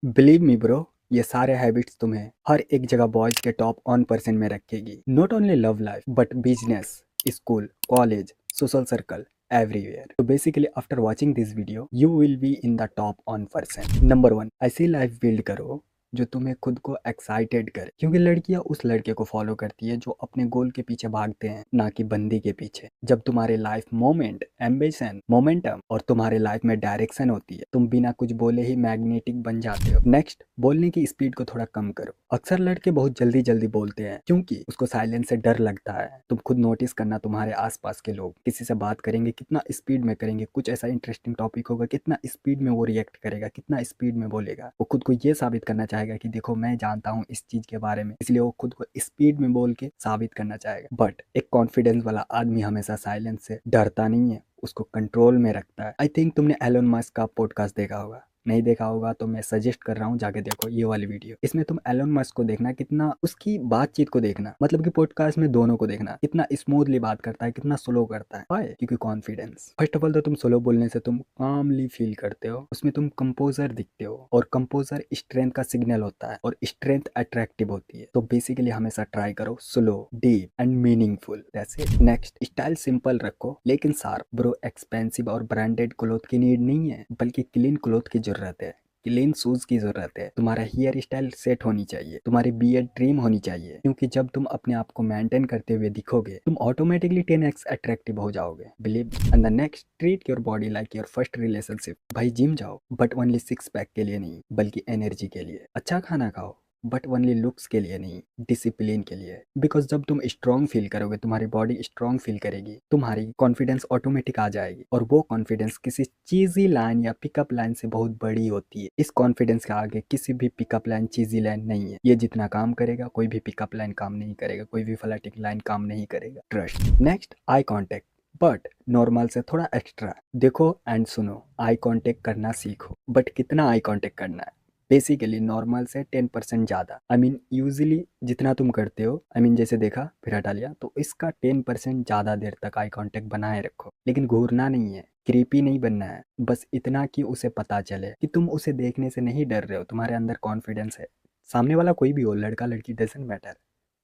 Believe me bro, ये सारे habits तुम्हें हर एक जगह बॉयज के टॉप 1% में रखेगी। Not only love life but business, school, college, social circle, everywhere. तो basically after watching this video you will be in the top 1%। Number 1, ऐसी लाइफ बिल्ड करो जो तुम्हें खुद को एक्साइटेड करे, क्योंकि लड़कियां उस लड़के को फॉलो करती है जो अपने गोल के पीछे भागते हैं, ना कि बंदी के पीछे। जब तुम्हारे लाइफ मोमेंट, एम्बिशन, मोमेंटम और तुम्हारे लाइफ में डायरेक्शन होती है, तुम बिना कुछ बोले ही मैग्नेटिक बन जाते हो। नेक्स्ट, बोलने की स्पीड को थोड़ा कम करो। अक्सर लड़के बहुत जल्दी जल्दी बोलते हैं क्योंकि उसको साइलेंस से डर लगता है। तुम खुद नोटिस करना, तुम्हारे आसपास के लोग किसी से बात करेंगे कितना स्पीड में करेंगे, कुछ ऐसा इंटरेस्टिंग टॉपिक होगा कितना स्पीड में वो रिएक्ट करेगा, कितना स्पीड में बोलेगा। वो खुद को ये साबित करना चाहेगा कि देखो मैं जानता हूँ इस चीज के बारे में, इसलिए वो खुद को स्पीड में बोल के साबित करना चाहेगा। बट एक कॉन्फिडेंस वाला आदमी हमेशा साइलेंस से डरता नहीं है, उसको कंट्रोल में रखता है। आई थिंक तुमने एलोन मस्क का पॉडकास्ट देखा होगा। नहीं देखा होगा तो मैं सजेस्ट कर रहा हूँ, जाके देखो ये वाली वीडियो। इसमें तुम एलोन मस्क को देखना, कितना उसकी बातचीत को देखना, मतलब कि पॉडकास्ट में दोनों को देखना, कितना स्मूथली बात करता है, कितना स्लो करता है। Why? क्योंकि कॉन्फिडेंस। फर्स्ट ऑफ ऑल तो तुम स्लो बोलने से तुम कामली फील करते हो, उसमें तुम कंपोजर दिखते हो, और कंपोजर स्ट्रेंथ का सिग्नल होता है और स्ट्रेंथ अट्रैक्टिव होती है। तो बेसिकली हमेशा ट्राई करो slow, deep and meaningful. That's it. Next, style simple रखो लेकिन शार्प। ब्रो, एक्सपेंसिव और ब्रांडेड क्लोथ की नीड नहीं है, बल्कि क्लीन क्लोथ की जरूरत है, क्लीन शूज की जरूरत है। तुम्हारा हेयर स्टाइल सेट होनी चाहिए, तुम्हारी बियर्ड ट्रिम होनी चाहिए, क्योंकि जब तुम अपने आप को मेंटेन करते हुए दिखोगे तुम ऑटोमेटिकली 10x अट्रैक्टिव हो जाओगे। Believe. And the next, treat your body like your first relationship. भाई जिम जाओ बट ओनली 6 पैक के लिए नहीं, बल्कि एनर्जी के लिए। अच्छा खाना खाओ बट ओनली लुक्स के लिए नहीं, डिसिप्लिन के लिए। बिकॉज जब तुम स्ट्रांग फील करोगे, तुम्हारी बॉडी स्ट्रांग फील करेगी, तुम्हारी कॉन्फिडेंस ऑटोमेटिक आ जाएगी, और वो कॉन्फिडेंस किसी चीजी लाइन या पिकअप लाइन से बहुत बड़ी होती है। इस कॉन्फिडेंस के आगे किसी भी पिकअप लाइन, चीजी लाइन नहीं है। ये जितना काम करेगा कोई भी पिकअप लाइन काम नहीं करेगा, कोई भी फ्लैटिक लाइन काम नहीं करेगा। Trust. Next, eye contact, but normal से थोड़ा एक्स्ट्रा। देखो एंड सुनो, आई कांटेक्ट करना सीखो, बट कितना आई कांटेक्ट करना है? बेसिकली नॉर्मल से 10% ज़्यादा। आई मीन यूजली जितना तुम करते हो, आई मीन जैसे देखा फिर हटा लिया, तो इसका 10% ज़्यादा देर तक आई कांटेक्ट बनाए रखो। लेकिन घूरना नहीं है, क्रीपी नहीं बनना है, बस इतना कि उसे पता चले कि तुम उसे देखने से नहीं डर रहे हो, तुम्हारे अंदर कॉन्फिडेंस है। सामने वाला कोई भी हो, लड़का लड़की डजंट मैटर,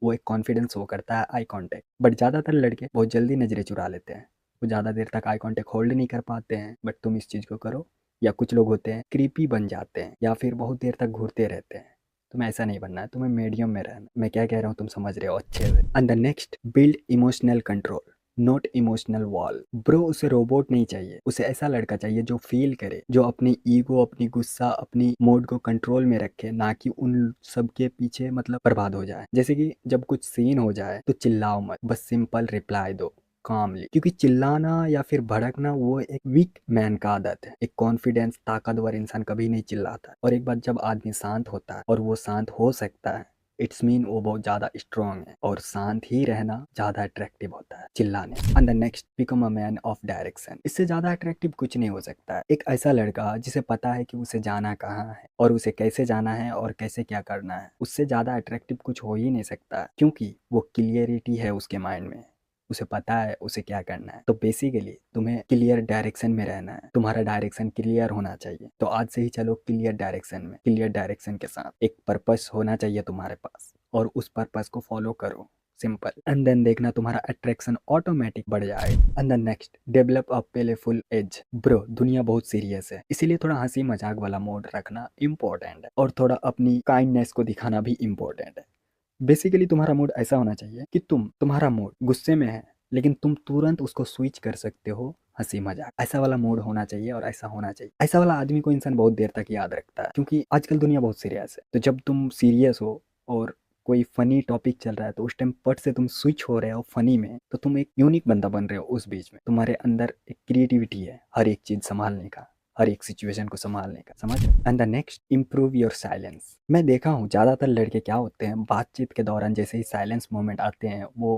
वो एक कॉन्फिडेंस शो करता है आई कांटेक्ट। बट ज़्यादातर लड़के बहुत जल्दी नज़रें चुरा लेते हैं, वो ज़्यादा देर तक आई कांटेक्ट होल्ड नहीं कर पाते हैं। बट तुम इस चीज़ को करो। या कुछ लोग होते हैं क्रीपी बन जाते हैं या फिर बहुत देर तक घूरते रहते हैं। तुम्हें ऐसा नहीं बनना है, तुम्हें मीडियम में रहना। मैं क्या कह रहा हूँ तुम समझ रहे हो अच्छे से। And the next, build emotional control, not emotional wall. Bro, उसे रोबोट नहीं चाहिए, उसे ऐसा लड़का चाहिए जो फील करे, जो अपनी ईगो, अपनी गुस्सा, अपनी मूड को कंट्रोल में रखे, ना कि उन सब के पीछे मतलब बर्बाद हो जाए। जैसे कि जब कुछ सीन हो जाए तो चिल्लाओ मत, बस सिंपल रिप्लाई दो कामली, क्योंकि चिल्लाना या फिर भड़कना वो एक वीक मैन का आदत है। एक कॉन्फिडेंस ताकतवर इंसान कभी नहीं चिल्लाता, और एक बार जब आदमी शांत होता है, और वो शांत हो सकता है, इट्स मीन वो बहुत ज्यादा स्ट्रांग है, और शांत ही रहना ज्यादा अट्रैक्टिव होता है चिल्लाने। And the next, become a man of direction. इससे ज्यादा अट्रैक्टिव कुछ नहीं हो सकता है। एक ऐसा लड़का जिसे पता है कि उसे जाना कहाँ है, और उसे कैसे जाना है, और कैसे क्या करना है, उससे ज्यादा अट्रैक्टिव कुछ हो ही नहीं सकता, क्योंकि वो क्लियरिटी है उसके माइंड में, उसे पता है उसे क्या करना है। तो बेसिकली तुम्हें क्लियर डायरेक्शन में रहना है, तुम्हारा डायरेक्शन क्लियर होना चाहिए। तो आज से ही चलो क्लियर डायरेक्शन में। क्लियर डायरेक्शन के साथ एक पर्पस होना चाहिए तुम्हारे पास, और उस पर्पस को फॉलो करो, सिंपल। एंड देन देखना तुम्हारा अट्रैक्शन ऑटोमेटिक बढ़ जाएगा। And then next, develop a playful edge. Bro, दुनिया बहुत सीरियस है, इसीलिए थोड़ा हंसी मजाक वाला मोड रखना इम्पोर्टेंट है, और थोड़ा अपनी काइंडनेस को दिखाना भी इम्पोर्टेंट है। बेसिकली तुम्हारा मूड ऐसा होना चाहिए कि तुम्हारा मूड गुस्से में है, लेकिन तुम तुरंत उसको स्विच कर सकते हो हंसी मजाक। ऐसा वाला मूड होना चाहिए, और ऐसा होना चाहिए। ऐसा वाला आदमी को इंसान बहुत देर तक याद रखता है, क्योंकि आजकल दुनिया बहुत सीरियस है। तो जब तुम सीरियस हो और कोई फनी टॉपिक चल रहा है, तो उस टाइम पट से तुम स्विच हो रहे हो फनी में, तो तुम एक यूनिक बंदा बन रहे हो उस बीच में। तुम्हारे अंदर एक क्रिएटिविटी है हर एक चीज संभालने का, हर एक सिचुएशन को संभालने का, समझ। And the next, improve your silence. मैं देखा हूँ ज्यादातर लड़के क्या होते हैं, बातचीत के दौरान जैसे ही साइलेंस मोमेंट आते हैं वो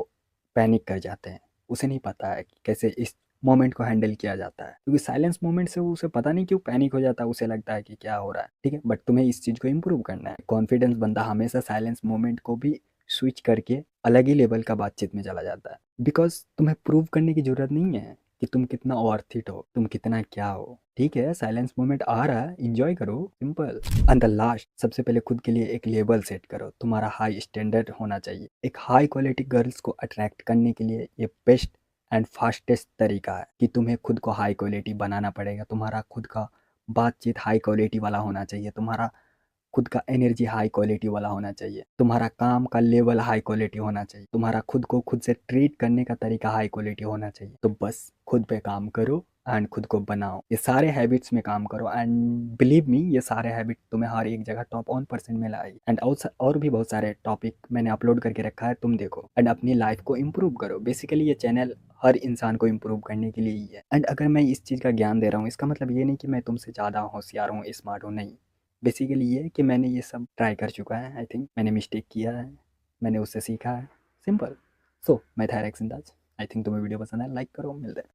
पैनिक कर जाते हैं। उसे नहीं पता है कि कैसे इस मोमेंट को हैंडल किया जाता है, क्योंकि साइलेंस मोमेंट से उसे पता नहीं क्यों पैनिक हो जाता है, उसे लगता है कि क्या हो रहा है। ठीक है, बट तुम्हें इस चीज को इम्प्रूव करना है। कॉन्फिडेंस बंदा हमेशा साइलेंस मोमेंट को भी स्विच करके अलग ही लेवल का बातचीत में चला जाता है, बिकॉज तुम्हें प्रूव करने की जरूरत नहीं है कि तुम कितना वर्थ इट हो, तुम कितना क्या हो। ठीक है, साइलेंस मोमेंट आ रहा है, एंजॉय करो, सिंपल। एंड द लास्ट, सबसे पहले खुद के लिए एक लेवल सेट करो, तुम्हारा हाई स्टैंडर्ड होना चाहिए। एक हाई क्वालिटी गर्ल्स को अट्रैक्ट करने के लिए ये बेस्ट एंड फास्टेस्ट तरीका है कि तुम्हें खुद को हाई क्वालिटी बनाना पड़ेगा। तुम्हारा खुद का बातचीत हाई क्वालिटी वाला होना चाहिए, तुम्हारा खुद का एनर्जी हाई क्वालिटी वाला होना चाहिए, तुम्हारा काम का लेवल हाई क्वालिटी होना चाहिए, तुम्हारा खुद को खुद से ट्रीट करने का तरीका हाई क्वालिटी होना चाहिए। तो बस खुद पे काम करो एंड खुद को बनाओ, ये सारे हैबिट्स में काम करो एंड बिलीव मी, ये सारे हैबिट तुम्हें हर एक जगह टॉप 1% में लाएगी। एंड और भी बहुत सारे टॉपिक मैंने अपलोड करके रखा है, तुम देखो एंड अपनी लाइफ को इम्प्रूव करो। बेसिकली ये चैनल हर इंसान को इम्प्रूव करने के लिए ही है। एंड अगर मैं इस चीज़ का ज्ञान दे रहा हूँ, इसका मतलब ये नहीं कि मैं तुमसे ज़्यादा होशियार हूँ, स्मार्ट हूँ, नहीं। बेसिकली ये है कि मैंने ये सब ट्राई कर चुका है, आई थिंक मैंने मिस्टेक किया है, मैंने उससे सीखा है, सिंपल। सो मैं था एरेक्स इंदाज। आई थिंक तुम्हें वीडियो पसंद है, लाइक करो, मिलते हैं।